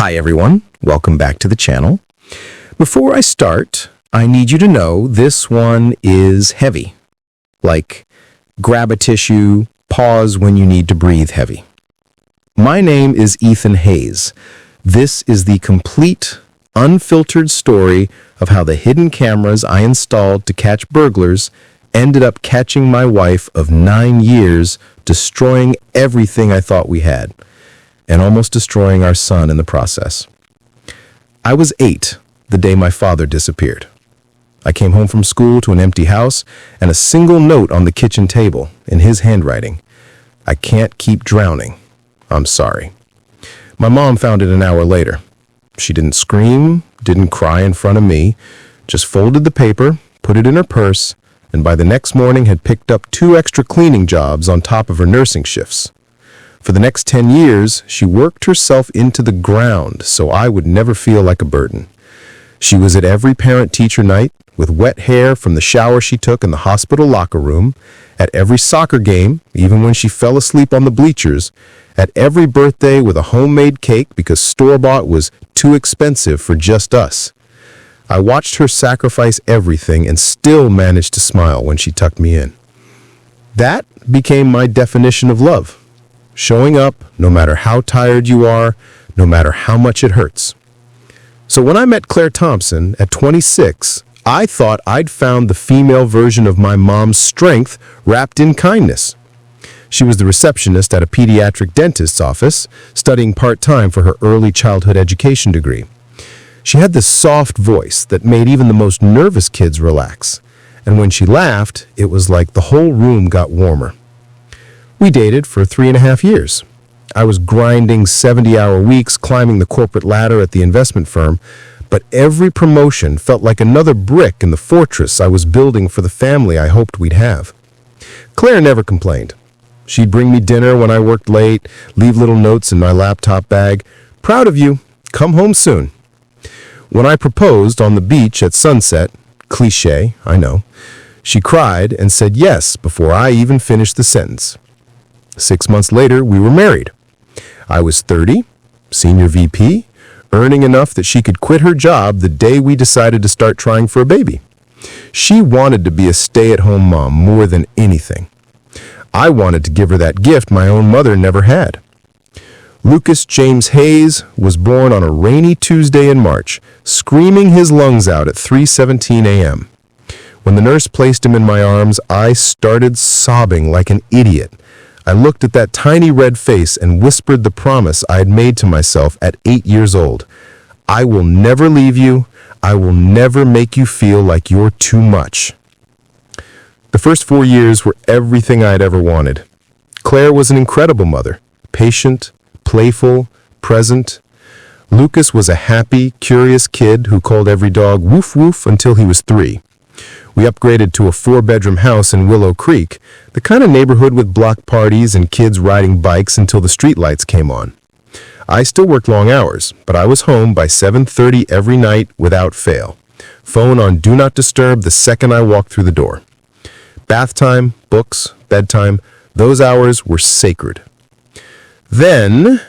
Hi everyone, welcome back to the channel. Before I start, I need you to know this one is heavy. Like, grab a tissue, pause when you need to breathe heavy. My name is Ethan Hayes. This is the complete, unfiltered story of how the hidden cameras I installed to catch burglars ended up catching my wife of 9 years, destroying everything I thought we had, and almost destroying our son in the process. I was 8 the day my father disappeared. I came home from school to an empty house and a single note on the kitchen table in his handwriting. I can't keep drowning. I'm sorry. My mom found it an hour later. She didn't scream, didn't cry in front of me, just folded the paper, put it in her purse, and by the next morning had picked up 2 extra cleaning jobs on top of her nursing shifts. For the next 10 years, she worked herself into the ground so I would never feel like a burden. She was at every parent-teacher night with wet hair from the shower she took in the hospital locker room, at every soccer game, even when she fell asleep on the bleachers, at every birthday with a homemade cake because store-bought was too expensive for just us. I watched her sacrifice everything and still managed to smile when she tucked me in. That became my definition of love. Showing up no matter how tired you are, no matter how much it hurts. So when I met Claire Thompson at 26, I thought I'd found the female version of my mom's strength wrapped in kindness. She was the receptionist at a pediatric dentist's office, studying part-time for her early childhood education degree. She had this soft voice that made even the most nervous kids relax. And when she laughed, it was like the whole room got warmer. We dated for 3.5 years. I was grinding 70-hour weeks, climbing the corporate ladder at the investment firm, but every promotion felt like another brick in the fortress I was building for the family I hoped we'd have. Claire never complained. She'd bring me dinner when I worked late, leave little notes in my laptop bag. Proud of you. Come home soon. When I proposed on the beach at sunset, cliché, I know, she cried and said yes before I even finished the sentence. 6 months later, we were married. I was 30, senior VP, earning enough that she could quit her job the day we decided to start trying for a baby. She wanted to be a stay-at-home mom more than anything. I wanted to give her that gift my own mother never had. Lucas James Hayes was born on a rainy Tuesday in March, screaming his lungs out at 3:17 a.m. When the nurse placed him in my arms, I started sobbing like an idiot. I looked at that tiny red face and whispered the promise I had made to myself at 8 years old. I will never leave you. I will never make you feel like you're too much. The first 4 years were everything I had ever wanted. Claire was an incredible mother, patient, playful, present. Lucas was a happy, curious kid who called every dog woof woof until he was 3. We upgraded to a 4-bedroom house in Willow Creek, the kind of neighborhood with block parties and kids riding bikes until the streetlights came on. I still worked long hours, but I was home by 7:30 every night without fail. Phone on Do Not Disturb the second I walked through the door. Bath time, books, bedtime, those hours were sacred. Then,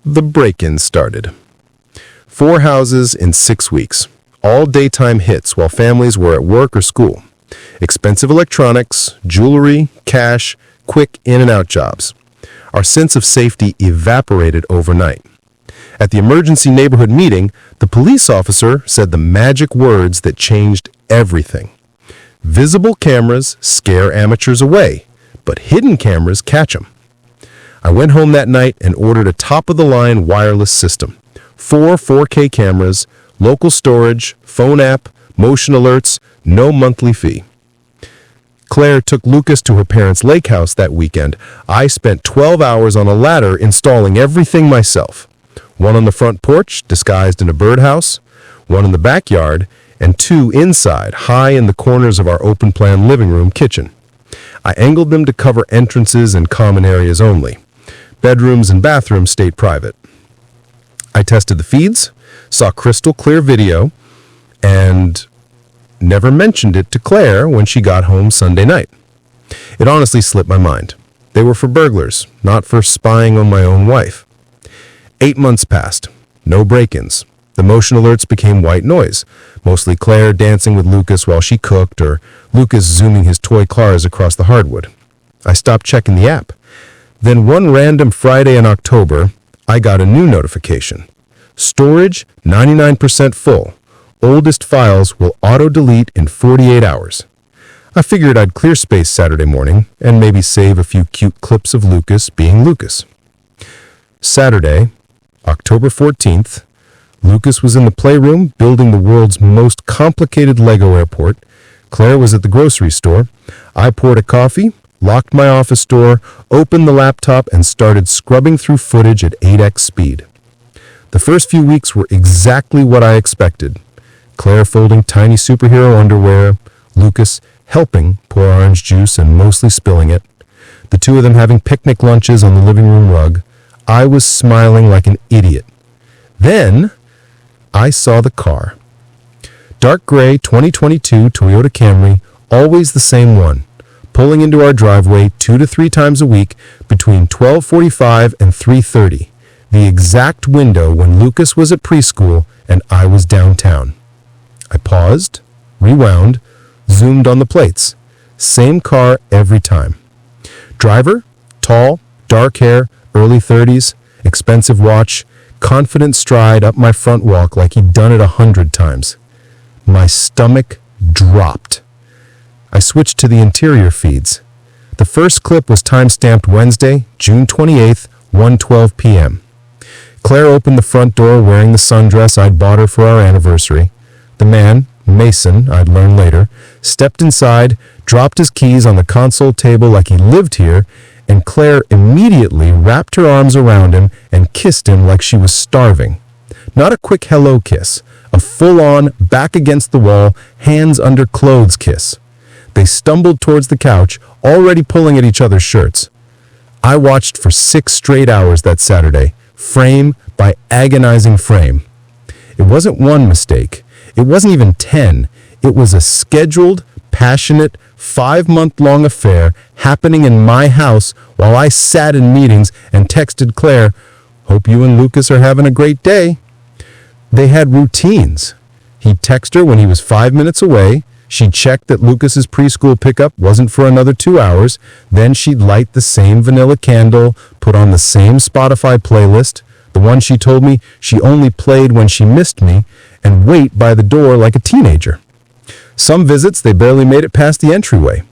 the break-ins started. 4 houses in 6 weeks. All daytime hits while families were at work or school. Expensive electronics, jewelry, cash, quick in and out jobs. Our sense of safety evaporated overnight. At the emergency neighborhood meeting, the police officer said the magic words that changed everything. Visible cameras scare amateurs away, but hidden cameras catch them. I went home that night and ordered a top-of-the-line wireless system. 4 4K cameras, local storage, phone app, motion alerts, no monthly fee. Claire took Lucas to her parents' lake house that weekend. I spent 12 hours on a ladder installing everything myself. 1 on the front porch, disguised in a birdhouse, 1 in the backyard, and 2 inside, high in the corners of our open-plan living room kitchen. I angled them to cover entrances and common areas only. Bedrooms and bathrooms stayed private. I tested the feeds, saw crystal clear video, and never mentioned it to Claire when she got home Sunday night. It honestly slipped my mind. They were for burglars, not for spying on my own wife. 8 months passed. no break-ins. The motion alerts became white noise, mostly Claire dancing with Lucas while she cooked or Lucas zooming his toy cars across the hardwood. I stopped checking the app. Then one random Friday in October, I got a new notification. Storage 99% full. Oldest files will auto-delete in 48 hours. I figured I'd clear space Saturday morning and maybe save a few cute clips of Lucas being Lucas. Saturday, October 14th, Lucas was in the playroom building the world's most complicated Lego airport. Claire was at the grocery store. I poured a coffee, locked my office door, opened the laptop, and started scrubbing through footage at 8x speed. The first few weeks were exactly what I expected. Claire folding tiny superhero underwear, Lucas helping pour orange juice and mostly spilling it, the two of them having picnic lunches on the living room rug. I was smiling like an idiot. Then I saw the car. Dark gray 2022 Toyota Camry, always the same one, pulling into our driveway 2 to 3 times a week between 12:45 and 3:30, the exact window when Lucas was at preschool and I was downtown. I paused, rewound, zoomed on the plates. Same car every time. Driver, tall, dark hair, early 30s, expensive watch, confident stride up my front walk like he'd done it 100 times. My stomach dropped. I switched to the interior feeds. The first clip was time-stamped Wednesday, June 28th, 1:12 p.m. Claire opened the front door wearing the sundress I'd bought her for our anniversary. The man, Mason, I'd learn later, stepped inside, dropped his keys on the console table like he lived here, and Claire immediately wrapped her arms around him and kissed him like she was starving. Not a quick hello kiss, a full-on, back against the wall, hands under clothes kiss. They stumbled towards the couch, already pulling at each other's shirts. I watched for 6 straight hours that Saturday, frame by agonizing frame. It wasn't one mistake. It wasn't even 10. It was a scheduled, passionate, 5-month-long affair happening in my house while I sat in meetings and texted Claire, "Hope you and Lucas are having a great day." They had routines. He'd text her when he was 5 minutes away. She'd check that Lucas's preschool pickup wasn't for another 2 hours. Then she'd light the same vanilla candle, put on the same Spotify playlist, the one she told me she only played when she missed me, and wait by the door like a teenager. Some visits, they barely made it past the entryway.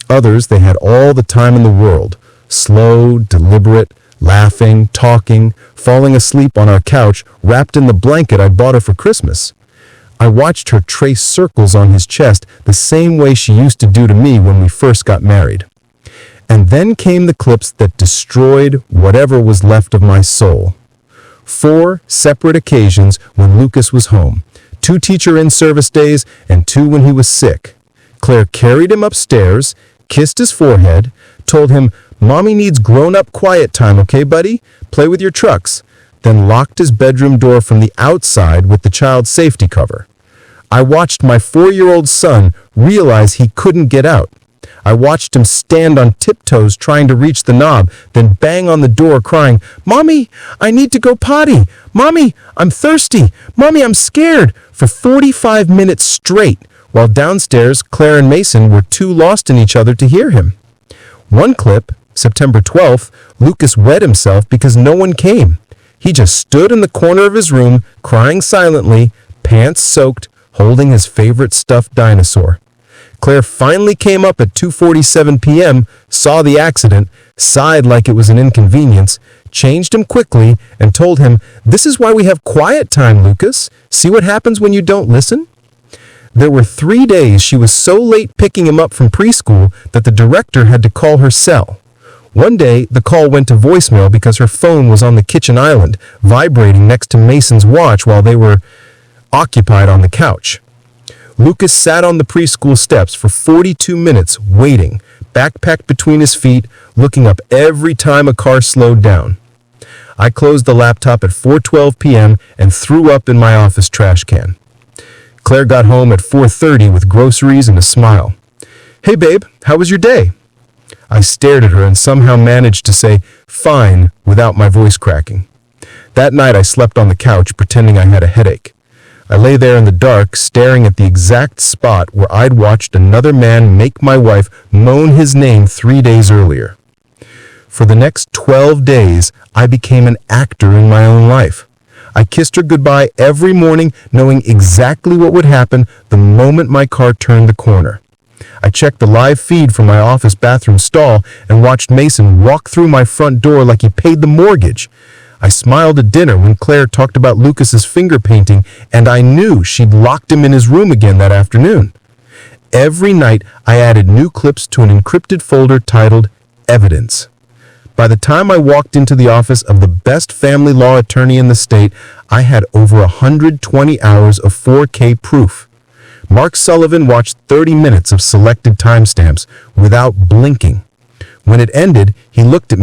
Others, they had all the time in the world, slow, deliberate, laughing, talking, falling asleep on our couch, wrapped in the blanket I bought her for Christmas. I watched her trace circles on his chest the same way she used to do to me when we first got married. And then came the clips that destroyed whatever was left of my soul. 4 separate occasions when Lucas was home, 2 teacher in-service days and 2 when he was sick. Claire carried him upstairs, kissed his forehead, told him, "Mommy needs grown-up quiet time, okay, buddy? Play with your trucks," then locked his bedroom door from the outside with the child's safety cover. I watched my 4-year-old son realize he couldn't get out. I watched him stand on tiptoes trying to reach the knob, then bang on the door crying, "Mommy, I need to go potty. Mommy, I'm thirsty. Mommy, I'm scared," for 45 minutes straight, while downstairs Claire and Mason were too lost in each other to hear him. One clip, September 12th, Lucas wet himself because no one came. He just stood in the corner of his room, crying silently, pants soaked, holding his favorite stuffed dinosaur. Claire finally came up at 2:47 p.m., saw the accident, sighed like it was an inconvenience, changed him quickly, and told him, "This is why we have quiet time, Lucas. See what happens when you don't listen?" There were 3 days she was so late picking him up from preschool that the director had to call her cell. One day, the call went to voicemail because her phone was on the kitchen island, vibrating next to Mason's watch while they were occupied on the couch. Lucas sat on the preschool steps for 42 minutes waiting, backpack between his feet, looking up every time a car slowed down. I closed the laptop at 4:12 p.m. and threw up in my office trash can. Claire got home at 4:30 with groceries and a smile. "Hey babe, how was your day?" I stared at her and somehow managed to say, "Fine," without my voice cracking. That night I slept on the couch pretending I had a headache. I lay there in the dark, staring at the exact spot where I'd watched another man make my wife moan his name 3 days earlier. For the next 12 days, I became an actor in my own life. I kissed her goodbye every morning, knowing exactly what would happen the moment my car turned the corner. I checked the live feed from my office bathroom stall and watched Mason walk through my front door like he paid the mortgage. I smiled at dinner when Claire talked about Lucas's finger painting, and I knew she'd locked him in his room again that afternoon. Every night, I added new clips to an encrypted folder titled Evidence. By the time I walked into the office of the best family law attorney in the state, I had over 120 hours of 4K proof. Mark Sullivan watched 30 minutes of selected timestamps without blinking. When it ended, he looked at me